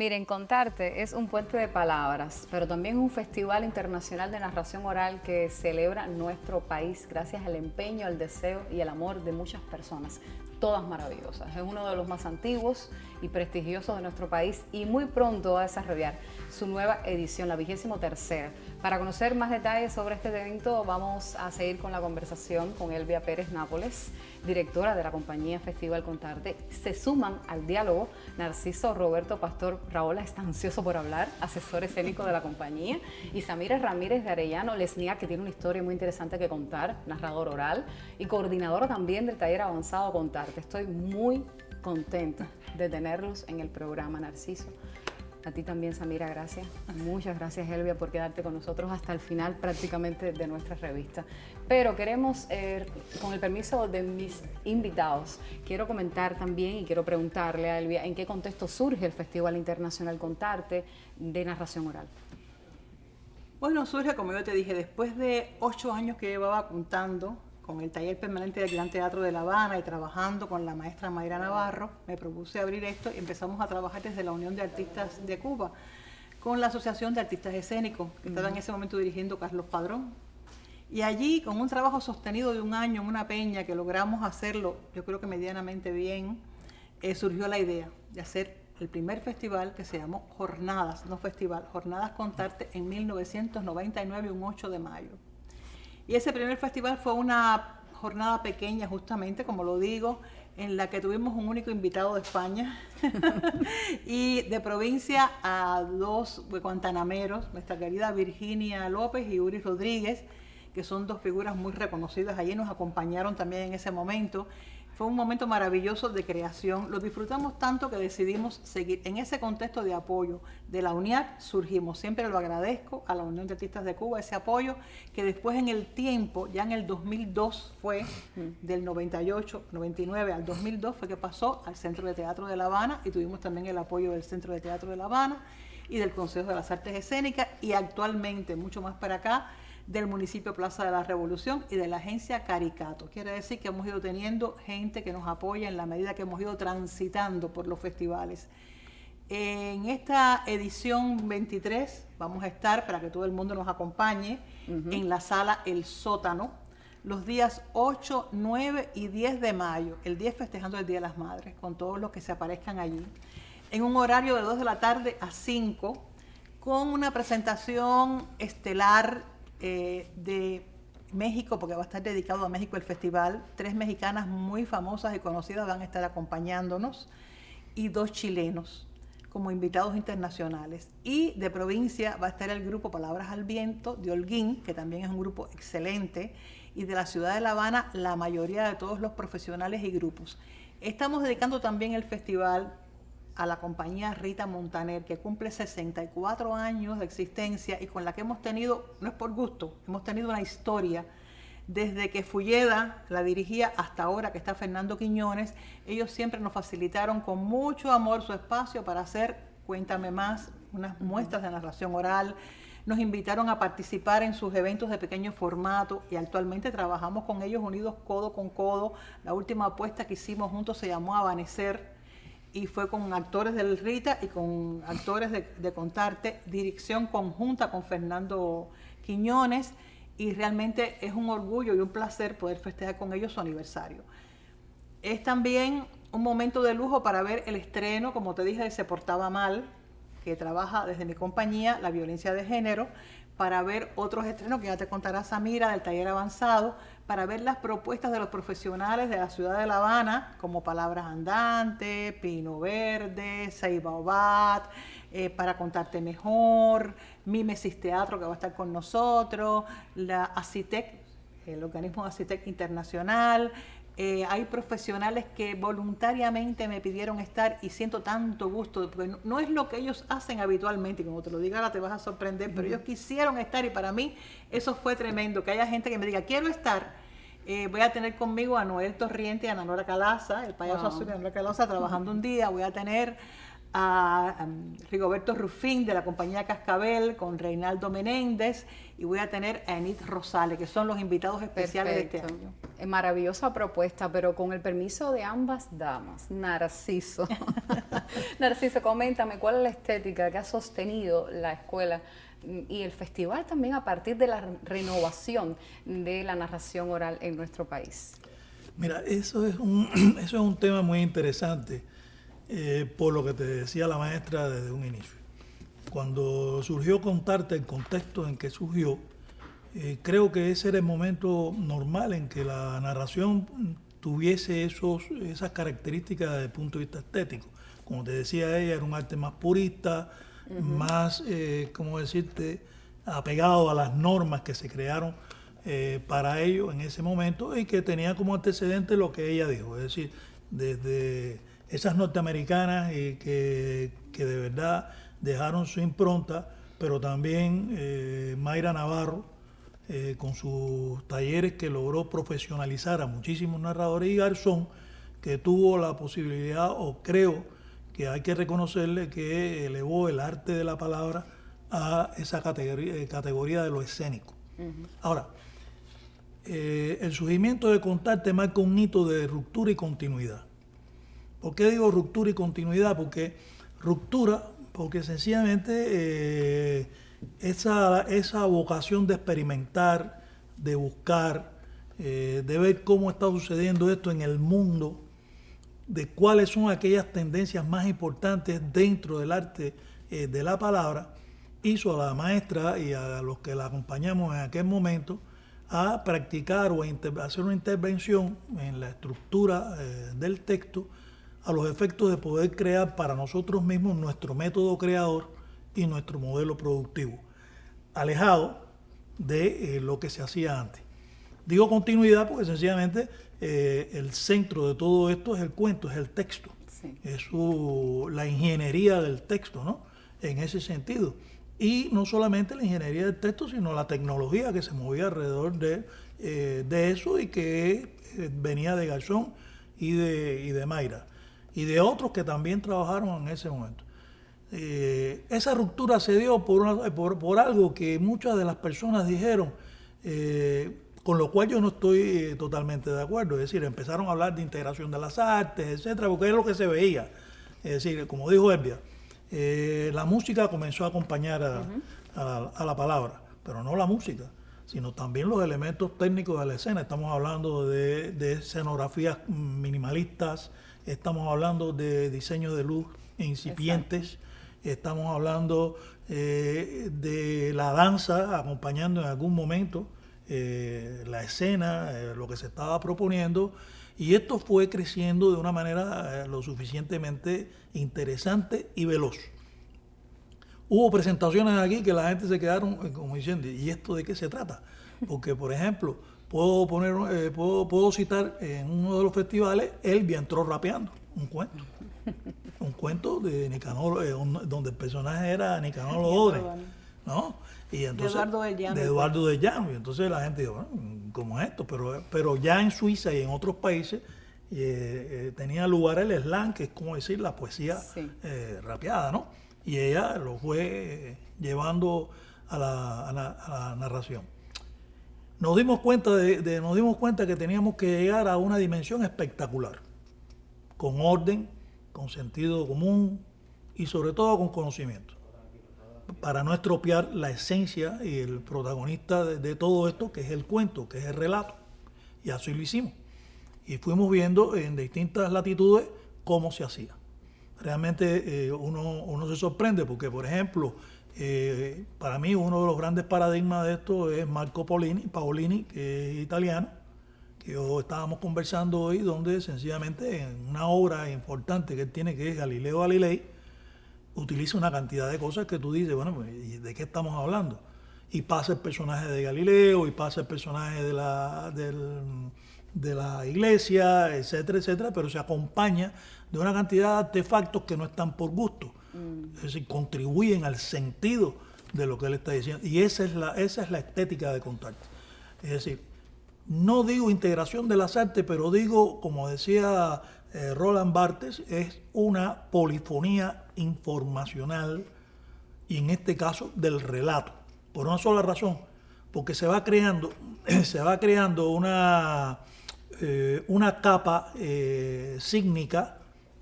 Miren, Contarte es un puente de palabras, pero también un festival internacional de narración oral que celebra nuestro país gracias al empeño, al deseo y el amor de muchas personas, todas maravillosas. Es uno de los más antiguos y prestigiosos de nuestro país y muy pronto va a desarrollar su nueva edición, la 23ª. Para conocer más detalles sobre este evento vamos a seguir con la conversación con Elvia Pérez Nápoles, directora de la compañía Festival Contarte. Se suman al diálogo Narciso Roberto Pastor Raola, está ansioso por hablar, asesor escénico de la compañía, y Samira Ramírez de Arellano Lesnia, que tiene una historia muy interesante que contar, narrador oral y coordinadora también del taller avanzado Contarte. Estoy muy contenta de tenerlos en el programa, Narciso. A ti también, Samira, gracias. Muchas gracias, Elvia, por quedarte con nosotros hasta el final prácticamente de nuestra revista. Pero queremos, con el permiso de mis invitados, quiero comentar también y quiero preguntarle a Elvia en qué contexto surge el Festival Internacional Contarte de narración oral. Bueno, surge, como yo te dije, después de 8 años que llevaba contando con el taller permanente del Gran Teatro de La Habana y trabajando con la maestra Mayra Navarro, me propuse abrir esto y empezamos a trabajar desde la Unión de Artistas de Cuba, con la Asociación de Artistas Escénicos, que estaba en ese momento dirigiendo Carlos Padrón. Y allí, con un trabajo sostenido de 1 año en una peña, que logramos hacerlo, yo creo que medianamente bien, surgió la idea de hacer el primer festival que se llamó Jornadas, no festival, Jornadas Contarte, en 1999, un 8 de mayo. Y ese primer festival fue una jornada pequeña, justamente, como lo digo, en la que tuvimos un único invitado de España y de provincia a 2 guantanameros, nuestra querida Virginia López y Uri Rodríguez, que son 2 figuras muy reconocidas. Allí nos acompañaron también en ese momento. Fue un momento maravilloso de creación. Lo disfrutamos tanto que decidimos seguir en ese contexto de apoyo de la UNIAC. Surgimos, siempre lo agradezco a la Unión de Artistas de Cuba, ese apoyo que después en el tiempo, ya en el 2002 fue, del 98, 99 al 2002 fue que pasó al Centro de Teatro de La Habana, y tuvimos también el apoyo del Centro de Teatro de La Habana y del Consejo de las Artes Escénicas, y actualmente, mucho más para acá, del municipio Plaza de la Revolución y de la agencia Caricato. Quiere decir que hemos ido teniendo gente que nos apoya en la medida que hemos ido transitando por los festivales. En esta edición 23 vamos a estar, para que todo el mundo nos acompañe, en la sala El Sótano, los días 8, 9 y 10 de mayo, el 10 festejando el Día de las Madres, con todos los que se aparezcan allí, en un horario de 2 de la tarde a 5, con una presentación estelar de México, porque va a estar dedicado a México el festival. 3 mexicanas muy famosas y conocidas van a estar acompañándonos, y 2 chilenos como invitados internacionales. Y de provincia va a estar el grupo Palabras al Viento de Holguín, que también es un grupo excelente, y de la ciudad de La Habana la mayoría de todos los profesionales y grupos. Estamos dedicando también el festival a la compañía Rita Montaner, que cumple 64 años de existencia y con la que hemos tenido, no es por gusto, hemos tenido una historia desde que Fulleda la dirigía hasta ahora que está Fernando Quiñones. Ellos siempre nos facilitaron con mucho amor su espacio para hacer Cuéntame Más, unas muestras de narración oral. Nos invitaron a participar en sus eventos de pequeño formato y actualmente trabajamos con ellos unidos codo con codo. La última apuesta que hicimos juntos se llamó Avanecer, y fue con actores del Rita y con actores de Contarte, dirección conjunta con Fernando Quiñones, y realmente es un orgullo y un placer poder festejar con ellos su aniversario. Es también un momento de lujo para ver el estreno, como te dije, de Se Portaba Mal, que trabaja desde mi compañía la violencia de género, para ver otros estrenos que ya te contará Samira del taller avanzado, para ver las propuestas de los profesionales de la ciudad de La Habana, como Palabras Andantes, Pino Verde, Seibaobat, para Contarte Mejor, Mimesis Teatro, que va a estar con nosotros, la ACITEC, el organismo ACITEC Internacional. Hay profesionales que voluntariamente me pidieron estar y siento tanto gusto, porque no es lo que ellos hacen habitualmente, y como te lo diga ahora te vas a sorprender, pero ellos quisieron estar, y para mí eso fue tremendo, que haya gente que me diga, quiero estar. Voy a tener conmigo a Noel Torriente y a Ana Nora Calaza, el payaso azul de Ana Nora Calaza, trabajando un día. Voy a tener a Rigoberto Rufín de la compañía Cascabel con Reinaldo Menéndez, y voy a tener a Enid Rosales, que son los invitados especiales de este año. Maravillosa propuesta, pero con el permiso de ambas damas. Narciso. Narciso, coméntame, ¿cuál es la estética que ha sostenido la escuela y el festival también a partir de la renovación de la narración oral en nuestro país? Mira, eso es un tema muy interesante, por lo que te decía la maestra desde un inicio. Cuando surgió Contarte, el contexto en que surgió, creo que ese era el momento normal en que la narración tuviese esas características desde el punto de vista estético. Como te decía ella, era un arte más purista, más, ¿cómo decirte?, apegado a las normas que se crearon para ello en ese momento, y que tenía como antecedente lo que ella dijo, es decir, desde esas norteamericanas y que de verdad dejaron su impronta, pero también Mayra Navarro, con sus talleres, que logró profesionalizar a muchísimos narradores, y Garzón, que tuvo la posibilidad, o creo que hay que reconocerle, que elevó el arte de la palabra a esa categoría de lo escénico. Ahora, el surgimiento de Contarte marca un hito de ruptura y continuidad. ¿Por qué digo ruptura y continuidad? Porque sencillamente esa vocación de experimentar, de buscar, de ver cómo está sucediendo esto en el mundo, de cuáles son aquellas tendencias más importantes dentro del arte de la palabra, hizo a la maestra y a los que la acompañamos en aquel momento a practicar o a hacer una intervención en la estructura del texto, a los efectos de poder crear para nosotros mismos nuestro método creador y nuestro modelo productivo, alejado de lo que se hacía antes. Digo continuidad porque sencillamente el centro de todo esto es el cuento, es el texto, sí. Es la ingeniería del texto, ¿no? En ese sentido. Y no solamente la ingeniería del texto, sino la tecnología que se movía alrededor de eso, y que venía de Garzón y de Mayra, y de otros que también trabajaron en ese momento. Esa ruptura se dio por algo que muchas de las personas dijeron, con lo cual yo no estoy totalmente de acuerdo. Es decir, empezaron a hablar de integración de las artes, etcétera, porque es lo que se veía. Es decir, como dijo Elvia, la música comenzó a acompañar a la palabra, pero no la música, sino también los elementos técnicos de la escena. Estamos hablando de escenografías minimalistas, estamos hablando de diseño de luz incipientes, estamos hablando de la danza acompañando en algún momento la escena, lo que se estaba proponiendo, y esto fue creciendo de una manera lo suficientemente interesante y veloz. Hubo presentaciones aquí que la gente se quedaron como diciendo, ¿y esto de qué se trata? Porque, por ejemplo, puedo citar en uno de los festivales, Elvia entró rapeando un cuento. Un cuento de Nicanor, donde el personaje era Nicanor Odre, ¿no? Y entonces, de Eduardo de Llano. Y entonces la gente dijo, bueno, ¿cómo es esto? Pero ya en Suiza y en otros países tenía lugar el slam, que es como decir la poesía rapeada, ¿no? Y ella lo fue llevando a la narración. Nos dimos cuenta que teníamos que llegar a una dimensión espectacular, con orden, con sentido común y sobre todo con conocimiento, para no estropear la esencia y el protagonista de todo esto, que es el cuento, que es el relato. Y así lo hicimos. Y fuimos viendo en distintas latitudes cómo se hacía. Realmente uno se sorprende porque, por ejemplo, para mí uno de los grandes paradigmas de esto es Marco Paolini, que es italiano, que estábamos conversando hoy, donde sencillamente en una obra importante que él tiene, que es Galileo Galilei, utiliza una cantidad de cosas que tú dices, bueno, ¿de qué estamos hablando? Y pasa el personaje de Galileo, y pasa el personaje de la iglesia, etcétera, etcétera, pero se acompaña de una cantidad de artefactos que no están por gusto. Es decir, contribuyen al sentido de lo que él está diciendo. Y esa es la estética de Contarte. Es decir, no digo integración de las artes, pero digo, como decía Roland Barthes es una polifonía informacional y en este caso del relato, por una sola razón, porque se va creando una capa sígnica,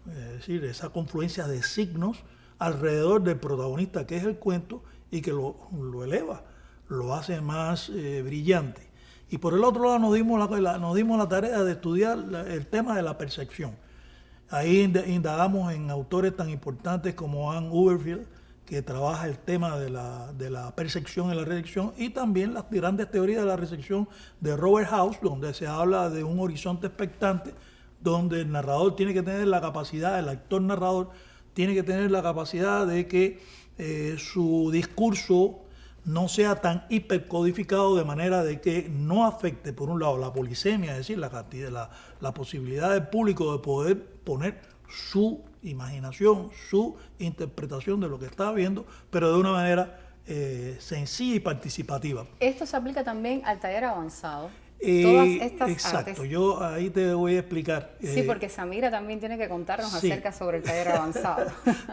es decir, esa confluencia de signos alrededor del protagonista que es el cuento y que lo eleva, lo hace más brillante. Y por el otro lado nos dimos la tarea de estudiar el tema de la percepción. Ahí indagamos en autores tan importantes como Anne Uberfield, que trabaja el tema de la percepción y la recepción, y también las grandes teorías de la recepción de Robert House, donde se habla de un horizonte expectante, donde el narrador tiene que tener la capacidad, el actor narrador tiene que tener la capacidad de que su discurso no sea tan hipercodificado de manera de que no afecte, por un lado, la polisemia, es decir, la posibilidad del público de poder poner su imaginación, su interpretación de lo que está viendo, pero de una manera sencilla y participativa. Esto se aplica también al taller avanzado. Todas estas artes. Yo ahí te voy a explicar. Sí, porque Samira también tiene que contarnos acerca sobre el taller avanzado.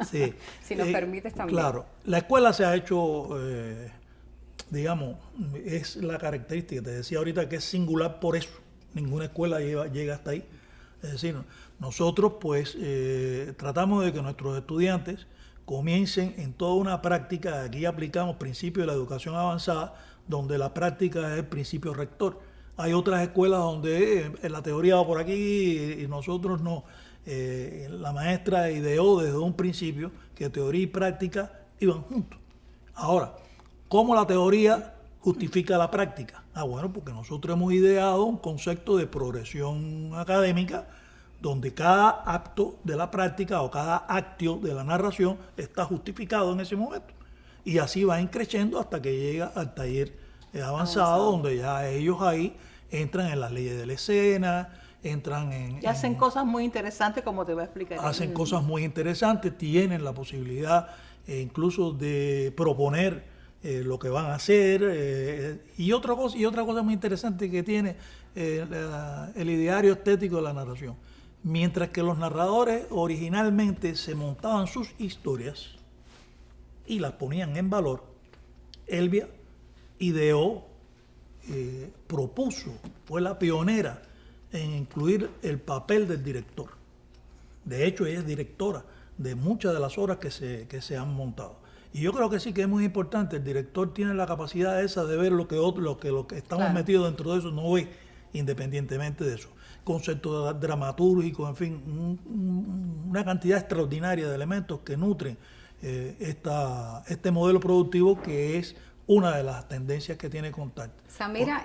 Sí. Si nos permites también. Claro, la escuela se ha hecho, digamos, es la característica, te decía ahorita que es singular por eso. Ninguna escuela llega hasta ahí. Es decir, nosotros pues tratamos de que nuestros estudiantes comiencen en toda una práctica. Aquí aplicamos principios de la educación avanzada, donde la práctica es el principio rector. Hay otras escuelas donde la teoría va por aquí y nosotros no. La maestra ideó desde un principio que teoría y práctica iban juntos. Ahora, ¿cómo la teoría justifica la práctica? Bueno, porque nosotros hemos ideado un concepto de progresión académica donde cada acto de la práctica o cada actio de la narración está justificado en ese momento. Y así va creciendo hasta que llega al taller avanzado, donde ya ellos ahí entran en las leyes de la escena, entran en... Y hacen cosas muy interesantes, como te voy a explicar. Cosas muy interesantes, tienen la posibilidad incluso de proponer lo que van a hacer. Y otra cosa muy interesante que tiene el ideario estético de la narración. Mientras que los narradores originalmente se montaban sus historias y las ponían en valor, Elvia ideó, propuso, fue la pionera en incluir el papel del director. De hecho, ella es directora de muchas de las obras que se han montado. Y yo creo que sí que es muy importante. El director tiene la capacidad esa de ver lo que estamos metidos dentro de eso no ve, independientemente de eso. Conceptos dramatúrgicos, en fin, una cantidad extraordinaria de elementos que nutren este modelo productivo, que es una de las tendencias que tiene Contarte. Samira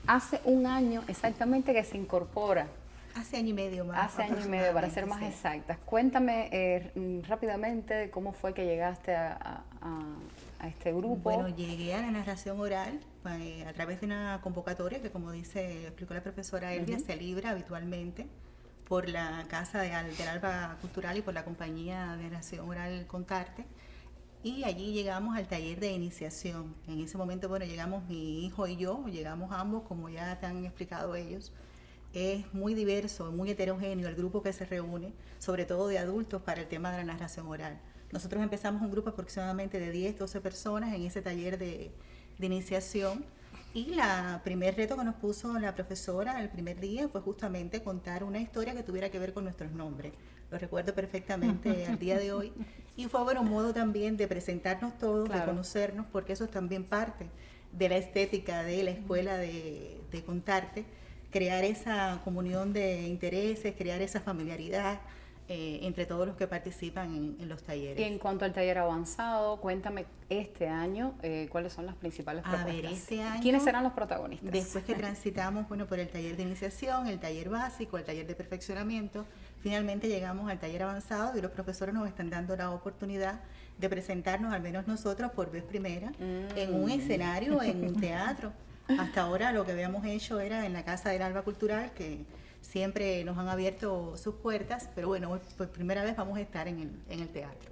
hace un año exactamente que se incorpora. Hace año y medio más. Hace año y medio, para ser más exactas. Cuéntame rápidamente cómo fue que llegaste a este grupo. Bueno, llegué a la narración oral a través de una convocatoria que, como explicó la profesora Elvia, se libra habitualmente por la Casa del Alba Cultural y por la compañía de narración oral Contarte. Y allí llegamos al taller de iniciación. En ese momento, bueno, llegamos mi hijo y yo, llegamos ambos, como ya te han explicado ellos. Es muy diverso, muy heterogéneo el grupo que se reúne, sobre todo de adultos, para el tema de la narración oral. Nosotros empezamos un grupo aproximadamente de 10, 12 personas en ese taller de iniciación. Y el primer reto que nos puso la profesora el primer día fue justamente contar una historia que tuviera que ver con nuestros nombres. Lo recuerdo perfectamente al día de hoy. Y fue un modo también de presentarnos todos, de conocernos, porque eso es también parte de la estética de la escuela de Contarte, crear esa comunión de intereses, crear esa familiaridad entre todos los que participan en los talleres. Y en cuanto al taller avanzado, cuéntame este año cuáles son las principales propuestas. A ver, este año, ¿quiénes serán los protagonistas? Después que transitamos por el taller de iniciación, el taller básico, el taller de perfeccionamiento, finalmente llegamos al taller avanzado y los profesores nos están dando la oportunidad de presentarnos, al menos nosotros, por vez primera, en un escenario, en un teatro. Hasta ahora lo que habíamos hecho era en la Casa del Alba Cultural, que siempre nos han abierto sus puertas, pero bueno, por primera vez vamos a estar en el teatro.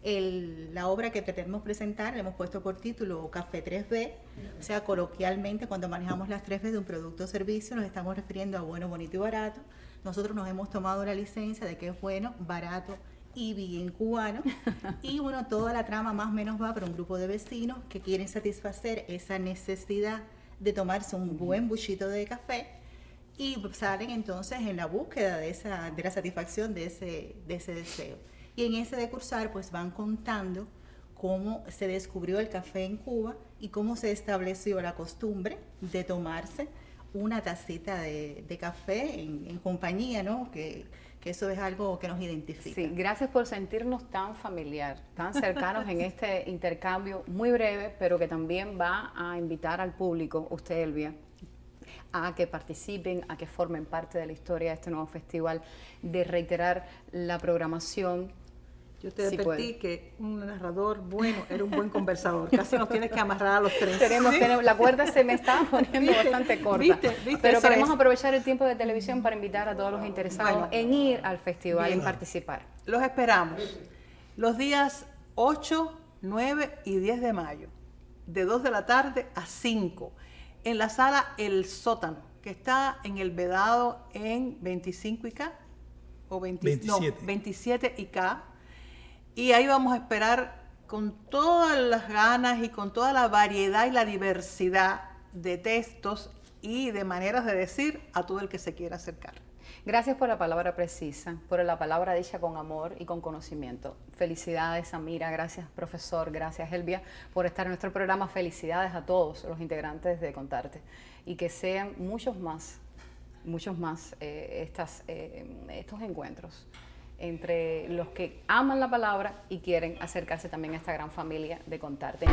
La obra que pretendemos presentar le hemos puesto por título Café 3B, o sea, coloquialmente cuando manejamos las 3B de un producto o servicio nos estamos refiriendo a bueno, bonito y barato. Nosotros nos hemos tomado la licencia de que es bueno, barato y bien cubano. Y bueno, toda la trama más o menos va para un grupo de vecinos que quieren satisfacer esa necesidad de tomarse un buen buchito de café y salen entonces en la búsqueda de la satisfacción de ese deseo. Y en ese decursar pues van contando cómo se descubrió el café en Cuba y cómo se estableció la costumbre de tomarse una tacita de café en compañía, ¿no? Que eso es algo que nos identifica. Sí, gracias por sentirnos tan familiar, tan cercanos en este intercambio muy breve, pero que también va a invitar al público, usted, Elvia, a que participen, a que formen parte de la historia de este nuevo festival, de reiterar la programación. Yo te advertí que un narrador bueno era un buen conversador. Casi nos tienes que amarrar a los tres. Tenemos, la cuerda se me está poniendo bastante corta. Pero queremos aprovechar el tiempo de televisión para invitar a todos los interesados en ir al festival, en participar. Los esperamos los días 8, 9 y 10 de mayo, de 2 de la tarde a 5, en la sala El Sótano, que está en el Vedado en 25 y K, o 27 y K. Y ahí vamos a esperar con todas las ganas y con toda la variedad y la diversidad de textos y de maneras de decir a todo el que se quiera acercar. Gracias por la palabra precisa, por la palabra dicha con amor y con conocimiento. Felicidades, Amira, gracias, profesor, gracias, Elvia, por estar en nuestro programa. Felicidades a todos los integrantes de Contarte y que sean muchos más estos encuentros entre los que aman la palabra y quieren acercarse también a esta gran familia de Contarte.